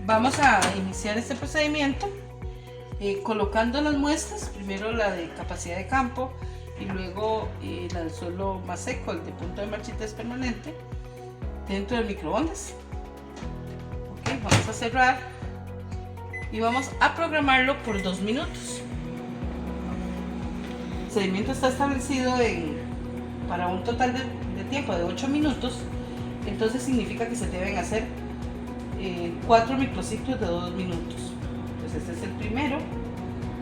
Vamos a iniciar este procedimiento colocando las muestras, primero la de capacidad de campo y luego la del suelo más seco, el de punto de marchitas permanente, dentro del microondas. Ok, vamos a cerrar y vamos a programarlo por 2 minutos. El procedimiento está establecido para un total de tiempo de 8 minutos, entonces significa que se deben hacer 4 microciclos de 2 minutos. Entonces este es el primero,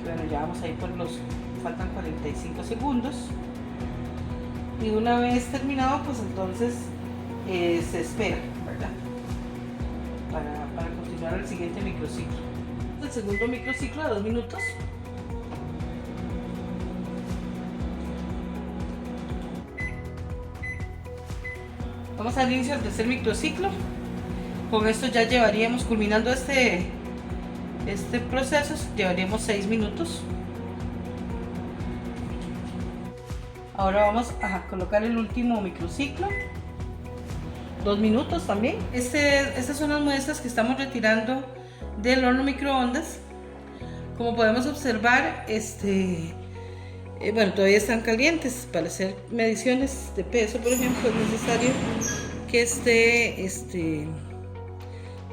bueno, ya vamos a ir por los, faltan 45 segundos, y una vez terminado, pues entonces se espera, ¿verdad? Para continuar el siguiente microciclo. El segundo microciclo de 2 minutos. Vamos al inicio del tercer microciclo. Con esto ya llevaríamos, culminando este proceso, llevaríamos 6 minutos. Ahora vamos a colocar el último microciclo, 2 minutos también. Estas son las muestras que estamos retirando del horno microondas. Como podemos observar, bueno, todavía están calientes. Para hacer mediciones de peso, por ejemplo, es necesario que esté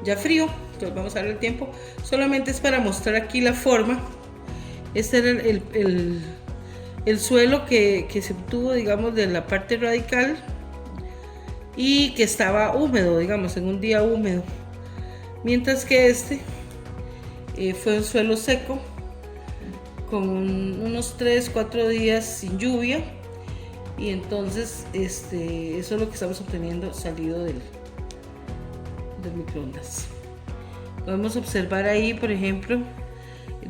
ya frío. Entonces vamos a darle el tiempo. Solamente es para mostrar aquí la forma. Este era el suelo que se obtuvo, digamos, de la parte radical y que estaba húmedo, digamos, en un día húmedo. Mientras que fue un suelo seco con unos 3-4 días sin lluvia, y entonces eso es lo que estamos obteniendo salido del microondas. Podemos observar ahí, por ejemplo,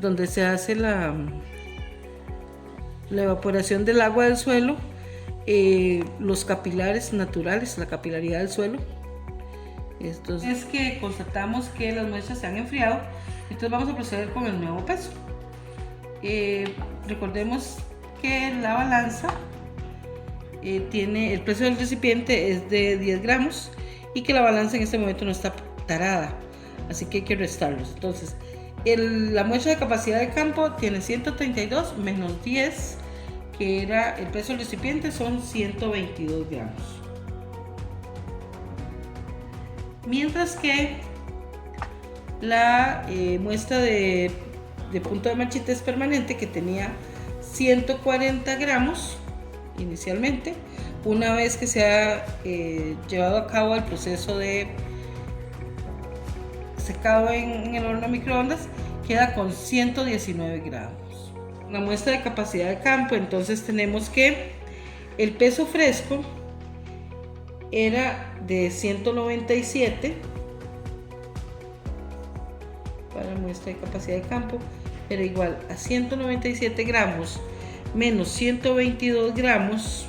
donde se hace la evaporación del agua del suelo, los capilares naturales, la capilaridad del suelo. Entonces es que constatamos que las muestras se han enfriado, entonces vamos a proceder con el nuevo peso. Recordemos que la balanza tiene el peso del recipiente es de 10 gramos y que la balanza en este momento no está tarada, así que hay que restarlos. Entonces la muestra de capacidad de campo tiene 132 menos 10, que era el peso del recipiente, son 122 gramos. Mientras que la muestra de punto de marchitas permanente, que tenía 140 gramos inicialmente, una vez que se ha llevado a cabo el proceso de secado en el horno microondas, queda con 119 gramos. La muestra de capacidad de campo, entonces tenemos que el peso fresco era de 197 para muestra de capacidad de campo, era igual a 197 gramos menos 122 gramos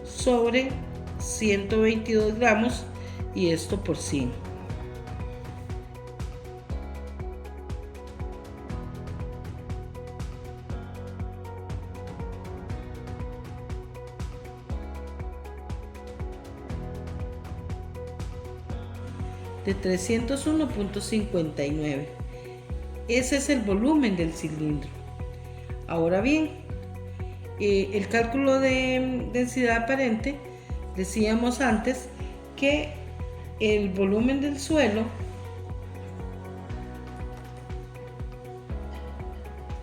sobre 122 gramos, y esto por 100. De 301.59. Ese es el volumen del cilindro. Ahora bien, el cálculo de densidad aparente, decíamos antes que el volumen del suelo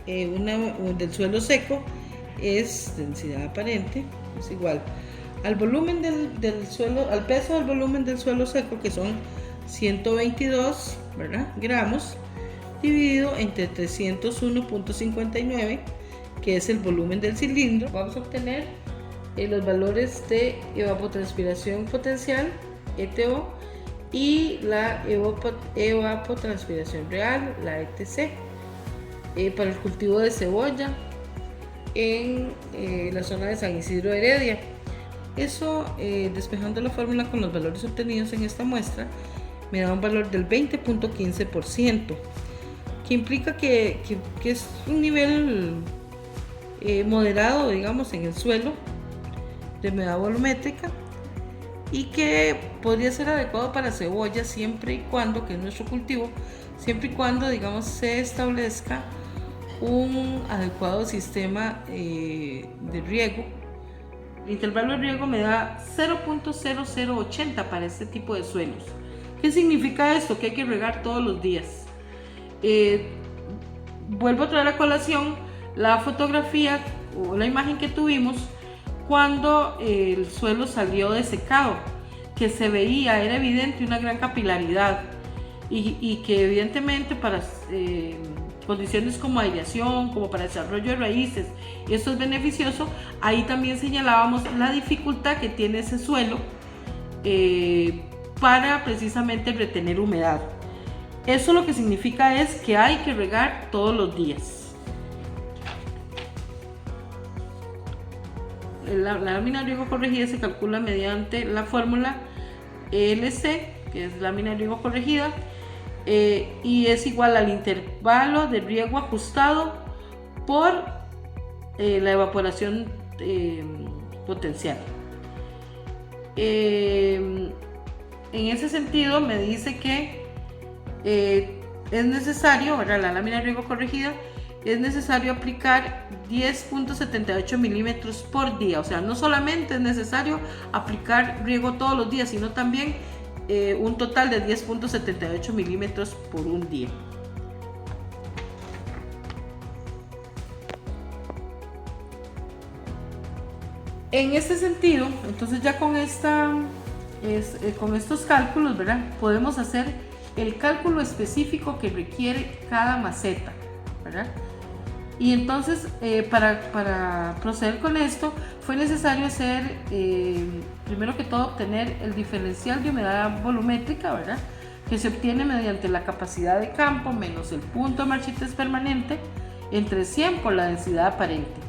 del suelo seco es densidad aparente, es igual al volumen del suelo, al peso del volumen del suelo seco, que son 122, ¿verdad?, gramos, dividido entre 301.59, que es el volumen del cilindro. Vamos a obtener los valores de evapotranspiración potencial, ETO, y la evapotranspiración real, la ETC, para el cultivo de cebolla en la zona de San Isidro de Heredia. Eso, despejando la fórmula con los valores obtenidos en esta muestra, me da un valor del 20.15%, que implica que es un nivel moderado, digamos, en el suelo de humedad volumétrica, y que podría ser adecuado para cebolla siempre y cuando, que es nuestro cultivo, siempre y cuando, digamos, se establezca un adecuado sistema de riego. El intervalo de riego me da 0.0080 para este tipo de suelos. ¿Qué significa esto? Que hay que regar todos los días. Vuelvo a traer a colación la fotografía o la imagen que tuvimos cuando el suelo salió desecado, que se veía, era evidente una gran capilaridad y que evidentemente para condiciones como aireación, como para desarrollo de raíces, esto es beneficioso. Ahí también señalábamos la dificultad que tiene ese suelo para precisamente retener humedad. Eso lo que significa es que hay que regar todos los días. La lámina de riego corregida se calcula mediante la fórmula LC, que es lámina de riego corregida, y es igual al intervalo de riego ajustado por la evaporación potencial. En ese sentido me dice que es necesario, ¿verdad? La lámina de riego corregida, es necesario aplicar 10.78 milímetros por día. O sea, no solamente es necesario aplicar riego todos los días, sino también un total de 10.78 milímetros por un día. En este sentido, entonces ya con estos cálculos, ¿verdad? Podemos hacer el cálculo específico que requiere cada maceta, ¿verdad? Y entonces para proceder con esto fue necesario hacer primero que todo obtener el diferencial de humedad volumétrica, ¿verdad? Que se obtiene mediante la capacidad de campo menos el punto de marchites permanente entre 100 por la densidad aparente,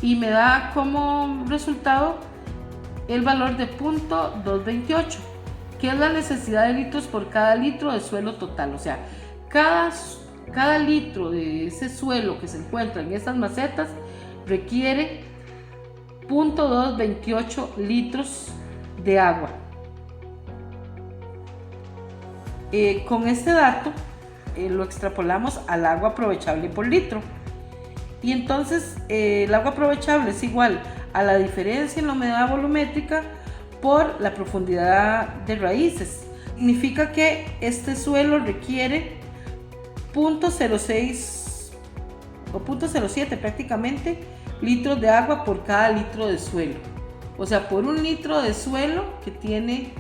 y me da como resultado el valor de 0.228, que es la necesidad de litros por cada litro de suelo total. O sea, cada litro de ese suelo que se encuentra en estas macetas requiere 0.228 litros de agua. Con este dato lo extrapolamos al agua aprovechable por litro, y entonces el agua aprovechable es igual a la diferencia en la humedad volumétrica por la profundidad de raíces. Significa que este suelo requiere 0.06 o 0.07 prácticamente litros de agua por cada litro de suelo. O sea, por un litro de suelo que tiene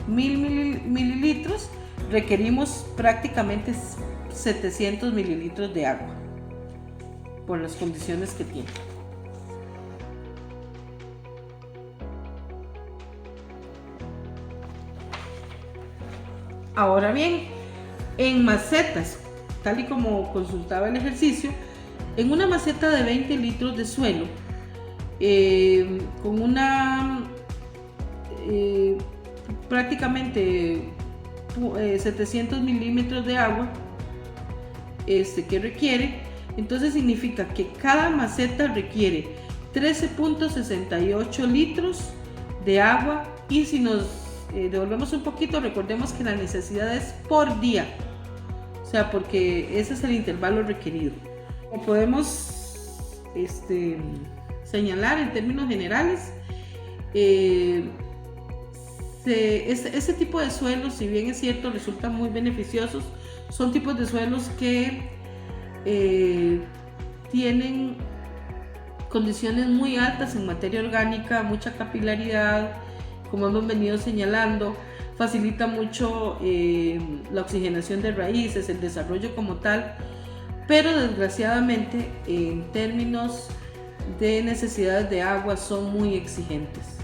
1000 mililitros, requerimos prácticamente 700 mililitros de agua por las condiciones que tiene. Ahora bien, en macetas, tal y como consultaba el ejercicio, en una maceta de 20 litros de suelo, con una prácticamente 700 milímetros de agua que requiere, entonces significa que cada maceta requiere 13.68 litros de agua. Y si nos devolvemos un poquito, recordemos que la necesidad es por día, o sea, porque ese es el intervalo requerido. Como podemos señalar en términos generales, este tipo de suelos, si bien es cierto, resultan muy beneficiosos, son tipos de suelos que tienen condiciones muy altas en materia orgánica, mucha capilaridad, como hemos venido señalando, facilita mucho la oxigenación de raíces, el desarrollo como tal, pero desgraciadamente en términos de necesidades de agua son muy exigentes.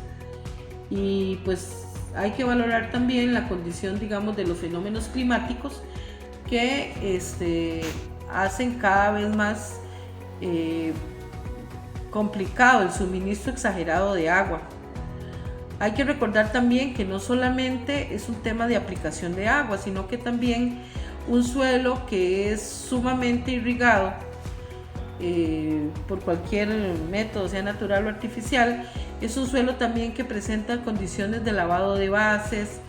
Y pues hay que valorar también la condición, digamos, de los fenómenos climáticos que hacen cada vez más complicado el suministro exagerado de agua. Hay que recordar también que no solamente es un tema de aplicación de agua, sino que también un suelo que es sumamente irrigado por cualquier método, sea natural o artificial, Es un suelo también que presenta condiciones de lavado de bases,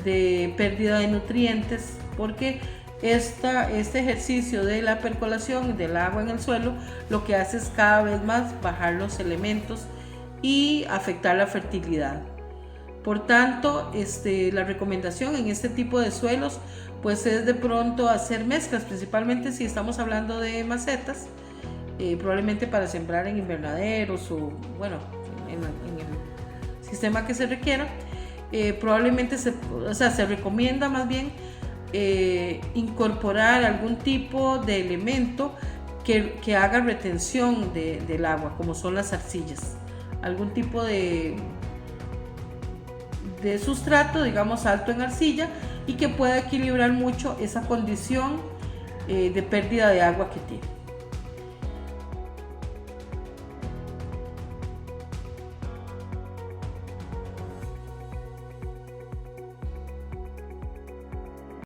de pérdida de nutrientes, porque este ejercicio de la percolación del agua en el suelo lo que hace es cada vez más bajar los elementos y afectar la fertilidad. Por tanto, la recomendación en este tipo de suelos pues es de pronto hacer mezclas, principalmente si estamos hablando de macetas, probablemente para sembrar en invernaderos o bueno, en el sistema que se requiera. Probablemente se recomienda más bien incorporar algún tipo de elemento que haga retención del agua, como son las arcillas, algún tipo de sustrato, digamos, alto en arcilla, y que pueda equilibrar mucho esa condición de pérdida de agua que tiene.